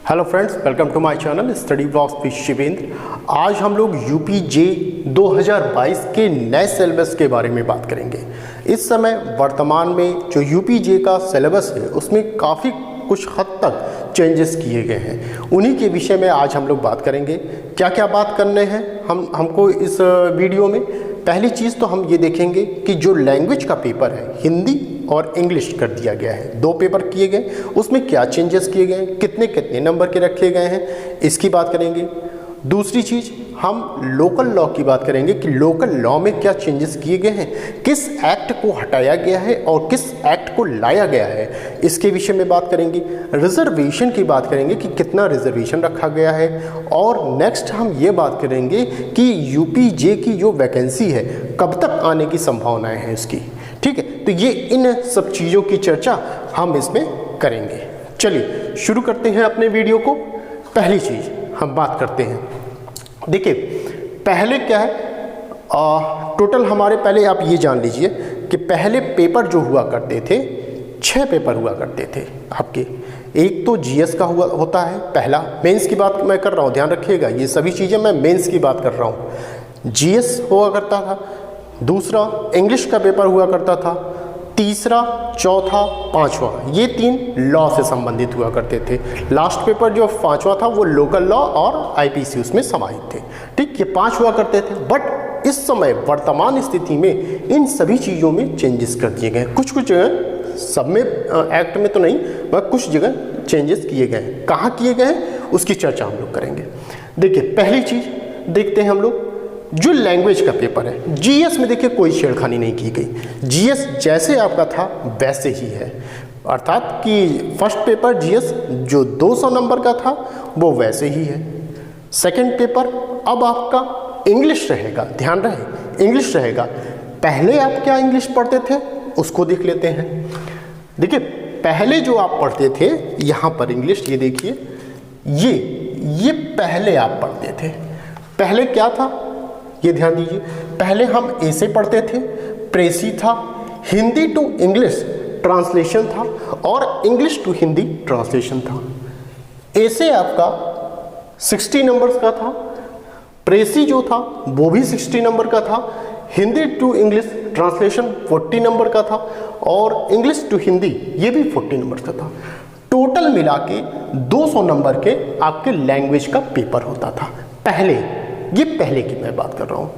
Hello friends, welcome to my channel study blogs with Shivendra. आज हम लोग यूपीजे 2022 के नए सिलेबस के बारे में बात करेंगे। इस समय वर्तमान में जो यूपीजे का सिलेबस है उसमें काफ़ी कुछ हद तक चेंजेस किए गए हैं। उन्हीं के विषय में आज हम लोग बात करेंगे। क्या क्या बात करने हैं हमको इस वीडियो में। पहली चीज़ तो हम ये देखेंगे कि जो लैंग्वेज का पेपर है हिंदी और इंग्लिश कर दिया गया है, 2 पेपर किए गए, उसमें क्या चेंजेस किए गए हैं, कितने कितने नंबर के रखे गए हैं, इसकी बात करेंगे। दूसरी चीज़ हम लोकल लॉ की बात करेंगे कि लोकल लॉ में क्या चेंजेस किए गए हैं, किस एक्ट को हटाया गया है और किस एक्ट को लाया गया है, इसके विषय में बात करेंगे। रिजर्वेशन की बात करेंगे कि कितना रिजर्वेशन रखा गया है। और नेक्स्ट हम ये बात करेंगे कि यूपीजे की जो वैकेंसी है कब तक आने की संभावनाएं हैं इसकी। ठीक है, तो ये इन सब चीज़ों की चर्चा हम इसमें करेंगे। चलिए शुरू करते हैं अपने वीडियो को। पहली चीज़ हम बात करते हैं, देखिए पहले क्या है, टोटल हमारे पहले आप ये जान लीजिए कि पहले पेपर जो हुआ करते थे 6 पेपर हुआ करते थे आपके। एक तो जीएस का होता है पहला, मेंस की बात मैं कर रहा हूँ, ध्यान रखिएगा ये सभी चीज़ें मैं मेंस की बात कर रहा हूँ। जीएस हुआ करता था, दूसरा इंग्लिश का पेपर हुआ करता था, तीसरा, चौथा, पांचवा, ये 3 लॉ से संबंधित हुआ करते थे। लास्ट पेपर जो 5वां था वो लोकल लॉ और आईपीसी उसमें समाहित थे। ठीक, ये 5 हुआ करते थे। बट इस समय वर्तमान स्थिति में इन सभी चीज़ों में चेंजेस कर दिए गए। कुछ जगह, सब में एक्ट में तो नहीं, मगर कुछ जगह चेंजेस किए गए हैं। कहाँ किए गए हैं उसकी चर्चा हम लोग करेंगे। देखिए पहली चीज़ देखते हैं हम लोग, जो लैंग्वेज का पेपर है जीएस में देखिए कोई छेड़खानी नहीं की गई। जीएस जैसे आपका था वैसे ही है, अर्थात कि फर्स्ट पेपर जीएस जो 200 नंबर का था वो वैसे ही है। सेकंड पेपर अब आपका इंग्लिश रहेगा, ध्यान रहे इंग्लिश रहेगा। पहले आप क्या इंग्लिश पढ़ते थे उसको देख लेते हैं। देखिए पहले जो आप पढ़ते थे यहाँ पर इंग्लिश, ये देखिए ये पहले आप पढ़ते थे। पहले क्या था ये ध्यान दीजिए, पहले हम ऐसे पढ़ते थे, प्रेसी था, हिंदी टू इंग्लिश ट्रांसलेशन था और इंग्लिश टू हिंदी ट्रांसलेशन था। ऐसे आपका 60 नंबर्स का था, प्रेसी जो था वो भी 60 नंबर का था, Hindi to English translation 40 number का था और इंग्लिश टू हिंदी ये भी 40 नंबर का था। टोटल मिला के 200 नंबर के आपके लैंग्वेज का पेपर होता था पहले। ये पहले की मैं बात कर रहा हूँ।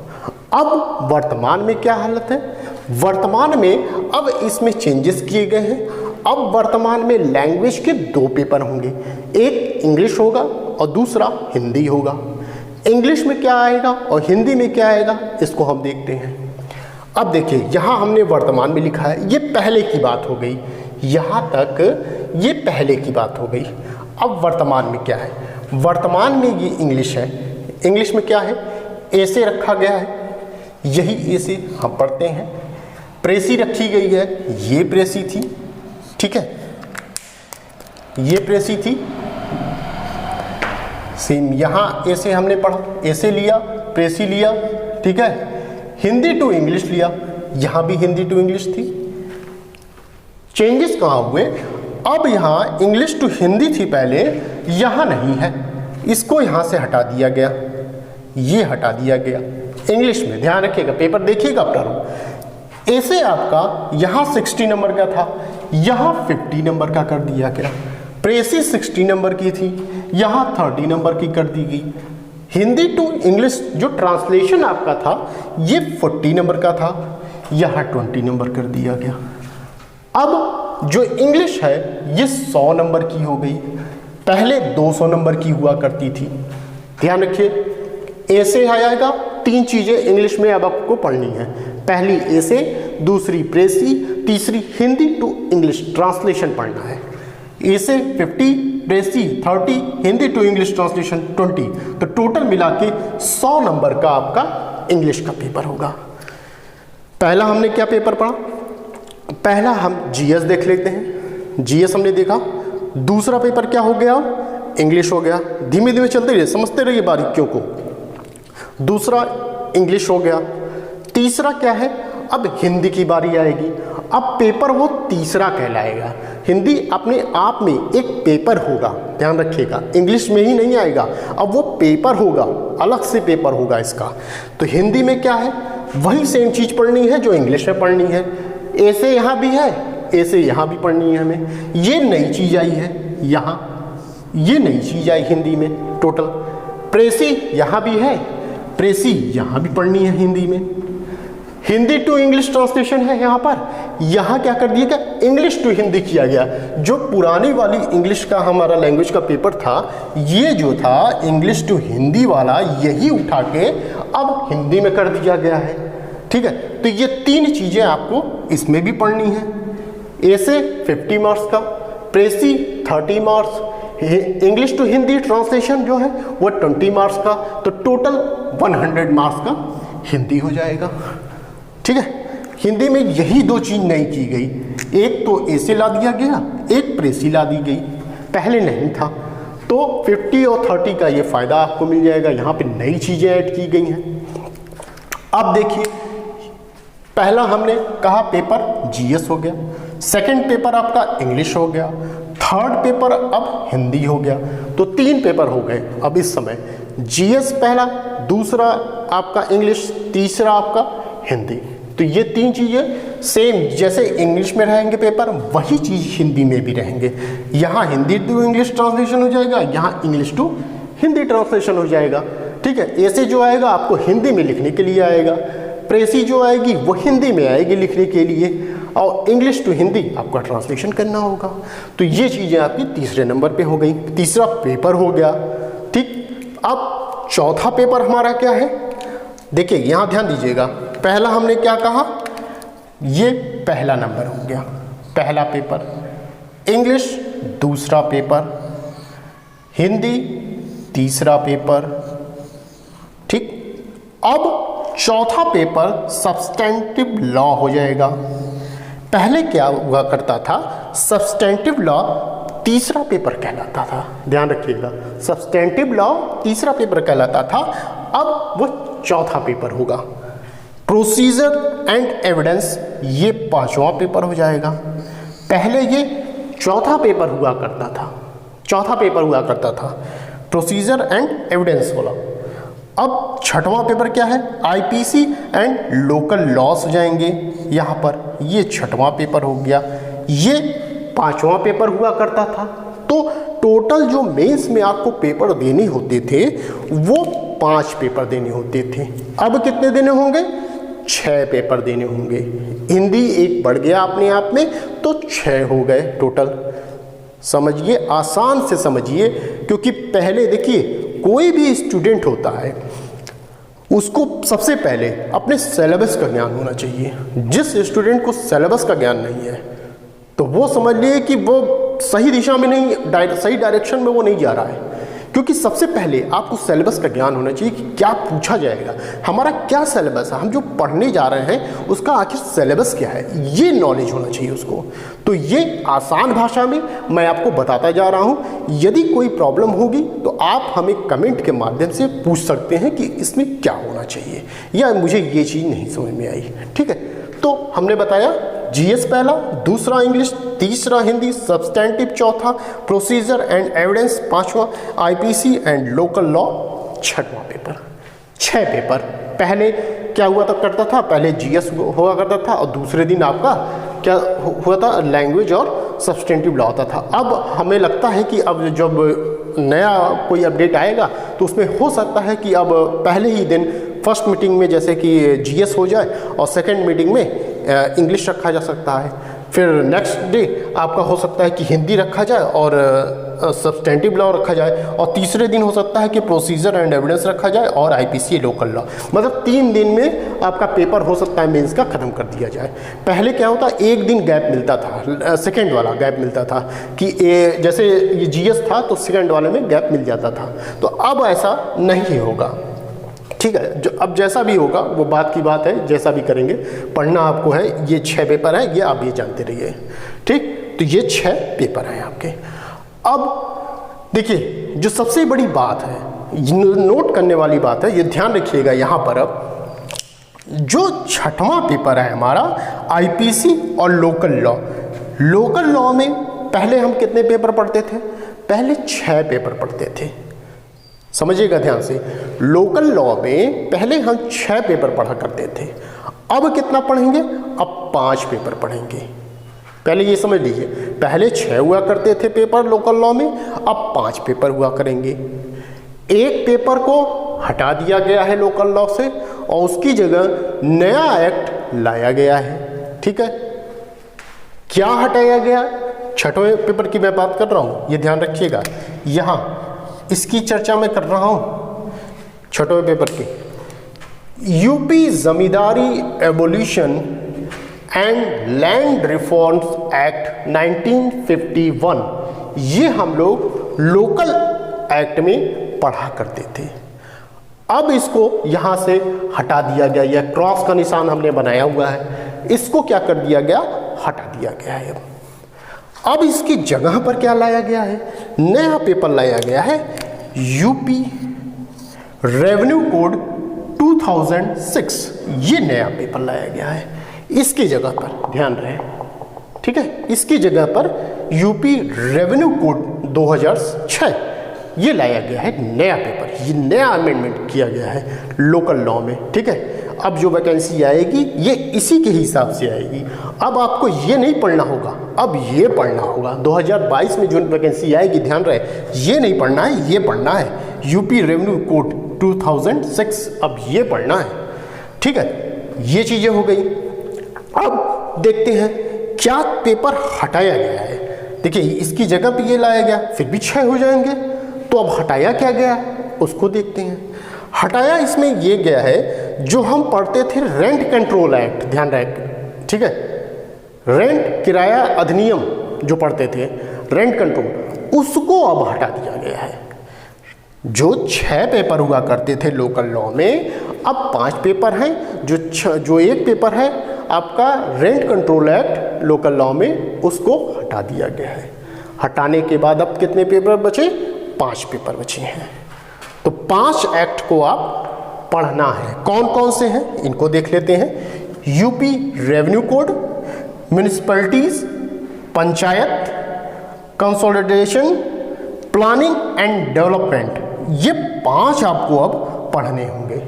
अब वर्तमान में क्या हालत है, वर्तमान में अब इसमें चेंजेस किए गए हैं। अब वर्तमान में लैंग्वेज के 2 पेपर होंगे, एक इंग्लिश होगा और दूसरा हिंदी होगा। इंग्लिश में क्या आएगा और हिंदी में क्या आएगा इसको हम देखते हैं। अब देखिए यहाँ हमने वर्तमान में लिखा है, ये पहले की बात हो गई, यहाँ तक ये पहले की बात हो गई। अब वर्तमान में क्या है, वर्तमान में ये इंग्लिश है। इंग्लिश में क्या है, ऐसे रखा गया है, यही ऐसे हम पढ़ते हैं। प्रेसी रखी गई है, ये प्रेसी थी, ठीक है, ये प्रेसी थी। सेम यहाँ ऐसे हमने पढ़ा, ऐसे लिया, प्रेसी लिया, ठीक है। हिंदी टू इंग्लिश लिया, यहाँ भी हिंदी टू इंग्लिश थी। चेंजेस कहाँ हुए, अब यहाँ इंग्लिश टू हिंदी थी पहले, यहाँ नहीं है, इसको यहाँ से हटा दिया गया, ये हटा दिया गया। इंग्लिश में ध्यान रखिएगा, पेपर देखिएगा अपना। ऐसे आपका यहाँ 60 नंबर का था, यहाँ 50 नंबर का कर दिया गया। प्रेसी 60 नंबर की थी, यहाँ 30 नंबर की कर दी गई। हिंदी टू इंग्लिश जो ट्रांसलेशन आपका था ये 40 नंबर का था, यहाँ 20 नंबर कर दिया गया। अब जो इंग्लिश है ये 100 नंबर की हो गई, पहले 200 नंबर की हुआ करती थी। ध्यान रखिए, ऐसे आएगा, 3 चीज़ें इंग्लिश में अब आपको पढ़नी है। पहली ऐसे, दूसरी प्रेसी, तीसरी हिंदी टू इंग्लिश ट्रांसलेशन पढ़ना है। ऐसे 50, प्रेसी 30, हिंदी टू इंग्लिश ट्रांसलेशन 20, तो टोटल मिला के 100 नंबर का आपका इंग्लिश का पेपर होगा। पहला हमने क्या पेपर पढ़ा, पहला हम जीएस देख लेते हैं। जीएस हमने देखा। दूसरा पेपर क्या हो गया, इंग्लिश हो गया। धीमे धीमे चलते रहिए, समझते रहिए बारीकियों को। दूसरा इंग्लिश हो गया। तीसरा क्या है, अब हिंदी की बारी आएगी। अब पेपर वो तीसरा कहलाएगा। हिंदी अपने आप में एक पेपर होगा, ध्यान रखिएगा, इंग्लिश में ही नहीं आएगा, अब वो पेपर होगा, अलग से पेपर होगा इसका। तो हिंदी में क्या है, वही सेम चीज़ पढ़नी है जो इंग्लिश में पढ़नी है। ऐसे यहाँ भी है, ऐसे यहाँ भी पढ़नी है हमें। ये नई चीज़ आई है यहाँ, ये नई चीज़ आई हिंदी में टोटल। प्रेसी यहाँ भी है, प्रेसी यहाँ भी पढ़नी है हिंदी में। हिंदी टू इंग्लिश ट्रांसलेशन है यहाँ पर, यहाँ क्या कर दिया गया, इंग्लिश टू हिंदी किया गया। जो पुरानी वाली इंग्लिश का हमारा लैंग्वेज का पेपर था, ये जो था इंग्लिश टू हिंदी वाला, यही उठा के अब हिंदी में कर दिया गया है। ठीक है, तो ये तीन चीज़ें आपको इसमें भी पढ़नी है। ऐसे 50 मार्क्स का, precis 30 marks, English to Hindi translation जो है वो 20 मार्क्स का, तो टोटल 100 मार्क्स का हिंदी हो जाएगा। ठीक है, हिंदी में यही दो चीज़ नहीं की गई, एक तो ऐसे ला दिया गया, एक प्रेसी ला दी गई, पहले नहीं था। तो 50 और 30 का ये फ़ायदा आपको मिल जाएगा, यहाँ पे नई चीज़ें ऐड की गई हैं। अब देखिए, पहला हमने कहा पेपर जीएस हो गया, सेकंड पेपर आपका इंग्लिश हो गया, थर्ड पेपर अब हिंदी हो गया, तो 3 पेपर हो गए अब इस समय। जीएस पहला, दूसरा आपका इंग्लिश, तीसरा आपका हिंदी। तो ये 3 चीज़ें सेम जैसे इंग्लिश में रहेंगे पेपर, वही चीज़ हिंदी में भी रहेंगे। यहाँ हिंदी टू इंग्लिश ट्रांसलेशन हो जाएगा, यहाँ इंग्लिश टू हिंदी ट्रांसलेशन हो जाएगा। ठीक है, ऐसे जो आएगा आपको हिंदी में लिखने के लिए आएगा, प्रेसी जो आएगी वो हिंदी में आएगी लिखने के लिए, और इंग्लिश टू हिंदी आपका ट्रांसलेशन करना होगा। तो ये चीज़ें आपकी तीसरे नंबर पे हो गई, तीसरा पेपर हो गया। ठीक, अब चौथा पेपर हमारा क्या है, देखिए यहाँ ध्यान दीजिएगा। पहला हमने क्या कहा, ये पहला नंबर हो गया, पहला पेपर। इंग्लिश दूसरा पेपर, हिंदी तीसरा पेपर। ठीक, अब चौथा पेपर सब्सटेंटिव लॉ हो जाएगा। पहले क्या हुआ करता था, सब्सटेंटिव लॉ तीसरा पेपर कहलाता था, ध्यान रखिएगा, सब्सटेंटिव लॉ तीसरा पेपर कहलाता था, अब वो चौथा पेपर होगा। प्रोसीजर एंड एविडेंस ये 5वां पेपर हो जाएगा। पहले ये चौथा पेपर हुआ करता था, चौथा पेपर हुआ करता था प्रोसीजर एंड एविडेंस वाला। अब छठवां पेपर क्या है, आईपीसी एंड लोकल लॉस हो जाएंगे यहाँ पर, ये छठवां पेपर हो गया। ये 5वां पेपर हुआ करता था। तो टोटल जो मेंस में आपको पेपर देने होते थे वो 5 पेपर देने होते थे। अब कितने देने होंगे, 6 पेपर देने होंगे। हिंदी एक बढ़ गया अपने आप में, तो 6 हो गए टोटल। समझिए, आसान से समझिए, क्योंकि पहले देखिए कोई भी स्टूडेंट होता है उसको सबसे पहले अपने सिलेबस का ज्ञान होना चाहिए। जिस स्टूडेंट को सिलेबस का ज्ञान नहीं है तो वो समझ लिए कि वो सही दिशा में नहीं, सही डायरेक्शन में वो नहीं जा रहा है। क्योंकि सबसे पहले आपको सिलेबस का ज्ञान होना चाहिए कि क्या पूछा जाएगा, हमारा क्या सिलेबस है, हम जो पढ़ने जा रहे हैं उसका आखिर सिलेबस क्या है, ये नॉलेज होना चाहिए उसको। तो ये आसान भाषा में मैं आपको बताता जा रहा हूँ। यदि कोई प्रॉब्लम होगी तो आप हमें कमेंट के माध्यम से पूछ सकते हैं कि इसमें क्या होना चाहिए, या मुझे ये चीज़ नहीं समझ में आई। ठीक है, तो हमने बताया जीएस पहला, दूसरा इंग्लिश, तीसरा हिंदी, सब्सटेंटिव चौथा, प्रोसीजर एंड एविडेंस 5वां, आईपीसी एंड लोकल लॉ 6वां पेपर। 6 पेपर पहले क्या हुआ करता था, पहले जीएस हुआ करता था और दूसरे दिन आपका क्या हुआ था, लैंग्वेज और सब्सटेंटिव लॉ होता था। अब हमें लगता है कि अब जब नया कोई अपडेट आएगा तो उसमें हो सकता है कि अब पहले ही दिन फर्स्ट मीटिंग में जैसे कि जीएस हो जाए और सेकंड मीटिंग में इंग्लिश रखा जा सकता है, फिर नेक्स्ट डे आपका हो सकता है कि हिंदी रखा जाए और सब्सटेंटिव लॉ रखा जाए, और तीसरे दिन हो सकता है कि प्रोसीजर एंड एविडेंस रखा जाए और आईपीसी लोकल लॉ। मतलब 3 दिन में आपका पेपर हो सकता है मेंस का ख़त्म कर दिया जाए। पहले क्या होता, एक दिन गैप मिलता था, सेकेंड वाला गैप मिलता था कि जैसे ये जीएस था तो सेकेंड वाले में गैप मिल जाता था। तो अब ऐसा नहीं होगा। ठीक है, जो अब जैसा भी होगा वो बात की बात है, जैसा भी करेंगे। पढ़ना आपको है, ये 6 पेपर हैं, ये आप ये जानते रहिए। ठीक, तो ये 6 पेपर हैं आपके। अब देखिए, जो सबसे बड़ी बात है, नोट करने वाली बात है, ये ध्यान रखिएगा यहाँ पर। अब जो छठवां पेपर है हमारा आईपीसी और लोकल लॉ। लोकल लॉ में पहले हम कितने पेपर पढ़ते थे? पहले 6 पेपर पढ़ते थे। समझिएगा ध्यान से, लोकल लॉ में पहले हम 6 पेपर पढ़ा करते थे। अब कितना पढ़ेंगे? अब 5 पेपर पढ़ेंगे। पहले ये समझ लीजिए, पहले 6 हुआ करते थे पेपर लोकल लॉ में, अब 5 पेपर हुआ करेंगे। एक पेपर को हटा दिया गया है लोकल लॉ से और उसकी जगह नया एक्ट लाया गया है। ठीक है, क्या हटाया गया? छठवें पेपर की मैं बात कर रहा हूं, ये ध्यान रखिएगा। यहां इसकी चर्चा मैं कर रहा हूं छठवें पेपर की। UP zamindari abolition and land reforms act 1951, ये हम लोग लोकल एक्ट में पढ़ा करते थे। अब इसको यहां से हटा दिया गया, यह क्रॉस का निशान हमने बनाया हुआ है, इसको क्या कर दिया गया? हटा दिया गया है। अब इसकी जगह पर क्या लाया गया है? नया पेपर लाया गया है, यूपी रेवेन्यू कोड 2006, ये नया पेपर लाया गया है। इसकी जगह पर ध्यान रहे, ठीक है, इसकी जगह पर यूपी रेवेन्यू कोड 2006 ये लाया गया है नया पेपर, ये नया अमेंडमेंट किया गया है लोकल लॉ में। ठीक है, अब जो वैकेंसी आएगी ये इसी के हिसाब से आएगी। अब आपको ये नहीं पढ़ना होगा, अब ये पढ़ना होगा। 2022 में जो वैकेंसी आएगी, ध्यान रहे, ये नहीं पढ़ना है, ये पढ़ना है यूपी रेवेन्यू कोड 2006, अब ये पढ़ना है। ठीक है, ये चीज़ें हो गई। अब देखते हैं क्या पेपर हटाया गया है। देखिए, इसकी जगह पे ये लाया गया, फिर भी 6 हो जाएंगे। तो अब हटाया क्या गया उसको देखते हैं। हटाया इसमें ये गया है, जो हम पढ़ते थे रेंट कंट्रोल एक्ट, ध्यान रखें, ठीक है, रेंट किराया अधिनियम जो पढ़ते थे, रेंट कंट्रोल, उसको अब हटा दिया गया है। जो 6 पेपर हुआ करते थे लोकल लॉ में, अब 5 पेपर हैं। जो एक पेपर है आपका rent control act local law में, उसको हटा दिया गया है। हटाने के बाद अब कितने पेपर बचे? 5 पेपर बचे हैं। तो 5 एक्ट को आप पढ़ना है। कौन कौन से हैं इनको देख लेते हैं। UP revenue code, municipalities, panchayat, consolidation, planning and development, ये 5 आपको अब पढ़ने होंगे।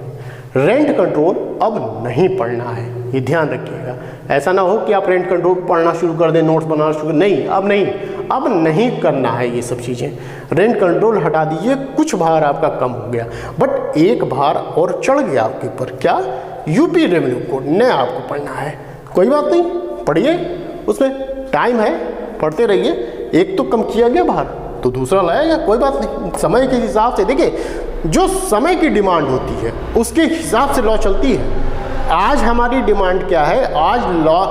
रेंट कंट्रोल अब नहीं पढ़ना है, ये ध्यान रखिएगा। ऐसा ना हो कि आप रेंट कंट्रोल पढ़ना शुरू कर दें, नोट्स बनाना शुरू, नहीं, अब नहीं करना है ये सब चीज़ें। रेंट कंट्रोल हटा दीजिए, कुछ भार आपका कम हो गया, बट एक भार और चढ़ गया आपके ऊपर। क्या? यूपी रेवेन्यू कोड नया आपको पढ़ना है। कोई बात नहीं, पढ़िए, उसमें टाइम है, पढ़ते रहिए। एक तो कम किया गया भार, तो दूसरा लाया गया, कोई बात नहीं। समय के हिसाब से देखिए, जो समय की डिमांड होती है उसके हिसाब से लॉ चलती है। आज हमारी डिमांड क्या है, आज लॉ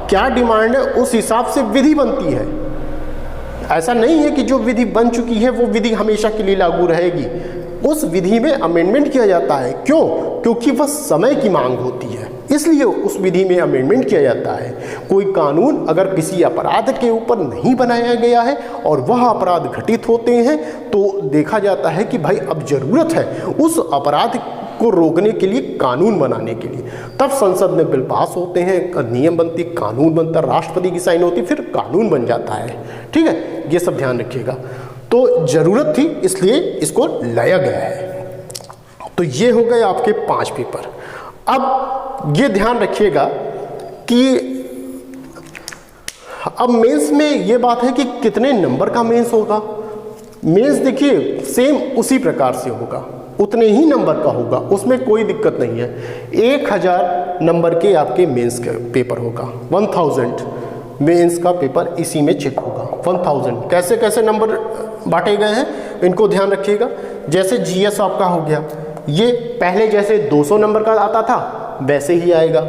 क्या डिमांड है, उस हिसाब से विधि बनती है। ऐसा नहीं है कि जो विधि बन चुकी है वो विधि हमेशा के लिए लागू रहेगी। उस विधि में अमेंडमेंट किया जाता है। क्यों? क्योंकि वह समय की मांग होती है, इसलिए उस विधि में अमेंडमेंट किया जाता है। कोई कानून अगर किसी अपराध के ऊपर नहीं बनाया गया है और वह अपराध घटित होते हैं, तो देखा जाता है कि भाई अब जरूरत है उस अपराध को रोकने के लिए, कानून बनाने के लिए। तब संसद में बिल पास होते हैं, नियम बनती, कानून बनता, राष्ट्रपति की साइन होती, फिर कानून बन जाता है। ठीक है, ये सब ध्यान रखिएगा। तो जरूरत थी, इसलिए इसको लाया गया है। तो ये हो गए आपके 5 पेपर। अब ये ध्यान रखिएगा कि अब मेंस में ये बात है कि कितने नंबर का मेंस होगा। मेंस देखिए सेम उसी प्रकार से होगा, उतने ही नंबर का होगा, उसमें कोई दिक्कत नहीं है। 1000 नंबर के आपके मेंस का पेपर होगा, 1000 मेंस का पेपर इसी में चेक होगा। 1000 कैसे कैसे नंबर बांटे गए हैं इनको ध्यान रखिएगा। जैसे जीएस आपका हो गया, ये पहले जैसे 200 नंबर का आता था वैसे ही आएगा।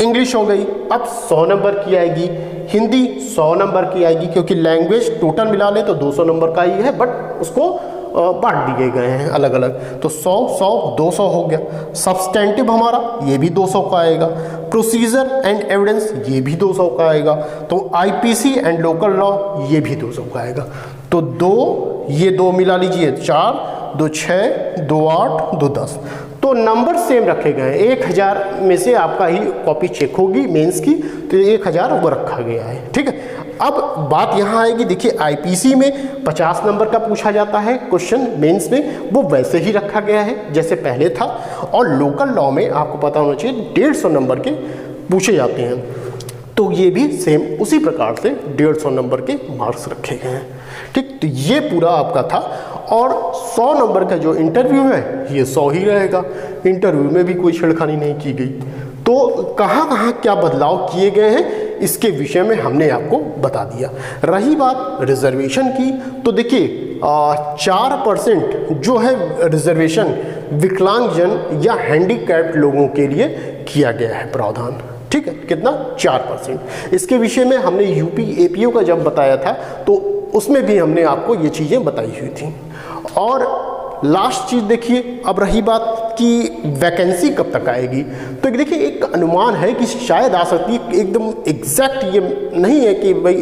इंग्लिश हो गई, अब 100 नंबर की आएगी। हिंदी 100 नंबर की आएगी, क्योंकि लैंग्वेज टोटल मिला ले तो 200 नंबर का ही है, बट उसको बांट दिए गए हैं अलग अलग। तो 100 100 200 हो गया। सब्सटेंटिव हमारा ये भी 200 का आएगा। प्रोसीजर एंड एविडेंस ये भी 200 का आएगा। तो आईपीसी एंड लोकल लॉ ये भी 200 का आएगा। तो 2 ये 2 मिला लीजिए 4, 2 6, 2 8, 2 10, तो नंबर सेम रखे गए हैं। 1000 में से आपका ही कॉपी चेक होगी मेंस की, तो 1000 वो रखा गया है, ठीक है। अब बात यहाँ आएगी, देखिए आईपीसी में 50 नंबर का पूछा जाता है क्वेश्चन मेंस में, वो वैसे ही रखा गया है जैसे पहले था। और लोकल लॉ में आपको पता होना चाहिए 150 नंबर के पूछे जाते हैं, तो ये भी सेम उसी प्रकार से 150 नंबर के मार्क्स रखे गए हैं, ठीक। तो ये पूरा आपका था। और 100 नंबर का जो इंटरव्यू है ये 100 ही रहेगा, इंटरव्यू में भी कोई छेड़खानी नहीं की गई। तो कहाँ कहाँ क्या बदलाव किए गए हैं इसके विषय में हमने आपको बता दिया। रही बात रिजर्वेशन की, तो देखिए 4% जो है रिजर्वेशन विकलांगजन या हैंडीकैप्ड लोगों के लिए किया गया है प्रावधान, ठीक है। कितना? 4%। इसके विषय में हमने यूपी एपीओ का जब बताया था तो उसमें भी हमने आपको ये चीज़ें बताई हुई थी। और लास्ट चीज़ देखिए, अब रही बात कि वैकेंसी कब तक आएगी, तो देखिए एक अनुमान है कि शायद आ सकती है, एकदम एग्जैक्ट ये नहीं है कि भाई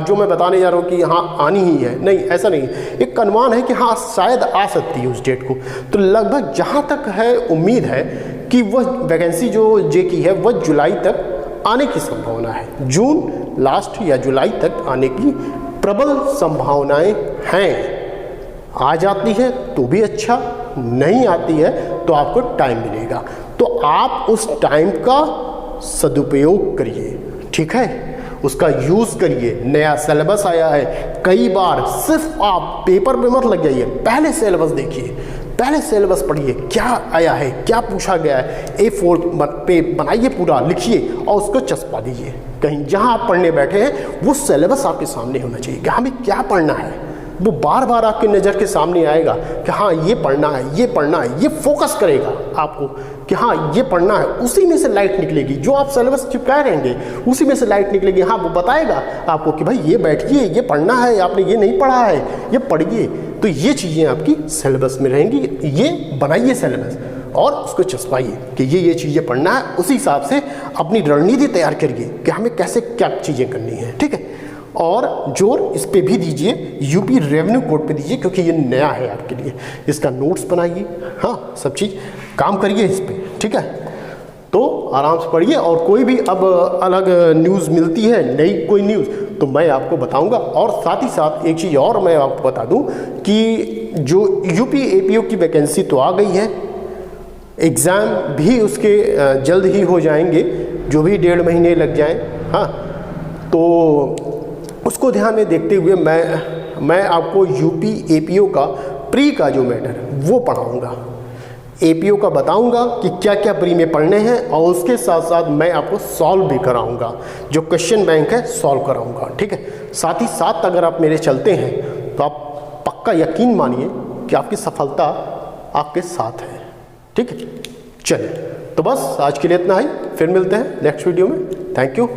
जो मैं बताने जा रहा हूँ कि यहाँ आनी ही है, नहीं ऐसा नहीं। एक अनुमान है कि हाँ शायद आ सकती है उस डेट को। तो लगभग जहाँ तक है उम्मीद है कि वह वैकेंसी जो जे की है वह जुलाई तक आने की संभावना है। जून लास्ट या जुलाई तक आने की प्रबल संभावनाएं हैं। आ जाती है तो भी अच्छा, नहीं आती है तो आपको टाइम मिलेगा, तो आप उस टाइम का सदुपयोग करिए, ठीक है, उसका यूज़ करिए। नया सिलेबस आया है, कई बार सिर्फ आप पेपर पे मत लग जाइए, पहले सिलेबस देखिए, पहले सिलेबस पढ़िए, क्या आया है, क्या पूछा गया है, A4 पे बनाइए, पूरा लिखिए और उसको चस्पा दीजिए कहीं। जहाँ आप पढ़ने बैठे हैं वो सिलेबस आपके सामने होना चाहिए कि हमें क्या पढ़ना है, वो बार बार आपकी नज़र के सामने आएगा कि हाँ ये पढ़ना है, ये पढ़ना है, ये फोकस करेगा आपको कि हाँ ये पढ़ना है। उसी में से लाइट निकलेगी, जो आप सिलेबस चिपकाए रहेंगे उसी में से लाइट निकलेगी। हाँ वो बताएगा आपको कि भाई ये बैठिए, ये पढ़ना है, आपने ये नहीं पढ़ा है, ये पढ़िए। तो ये चीज़ें आपकी सिलेबस में रहेंगी। ये बनाइए सिलेबस और उसको चस्पाइए कि ये चीज़ें पढ़ना है। उसी हिसाब से अपनी रणनीति तैयार करिए कि हमें कैसे क्या चीज़ें करनी है, ठीक है। और जोर इस पे भी दीजिए, यूपी रेवेन्यू कोड पे दीजिए क्योंकि ये नया है आपके लिए। इसका नोट्स बनाइए, हाँ सब चीज़ काम करिए इस पे, ठीक है। तो आराम से पढ़िए और कोई भी अब अलग न्यूज़ मिलती है, नई कोई न्यूज़, तो मैं आपको बताऊंगा। और साथ ही साथ एक चीज़ और मैं आपको बता दूं कि जो यूपी एपीओ की वैकेंसी तो आ गई है, एग्ज़ाम भी उसके जल्द ही हो जाएंगे, जो भी 1.5 महीने लग जाएं, हाँ। तो उसको ध्यान में देखते हुए मैं आपको यूपी एपीओ का प्री का जो मैटर वो पढ़ाऊंगा, एपीओ का बताऊंगा कि क्या क्या प्री में पढ़ने हैं, और उसके साथ साथ मैं आपको सॉल्व भी कराऊंगा, जो क्वेश्चन बैंक है सॉल्व कराऊंगा, ठीक है। साथ ही साथ अगर आप मेरे चलते हैं तो आप पक्का यकीन मानिए कि आपकी सफलता आपके साथ है, ठीक है। चलिए तो बस आज के लिए इतना ही, फिर मिलते हैं नेक्स्ट वीडियो में। Thank you.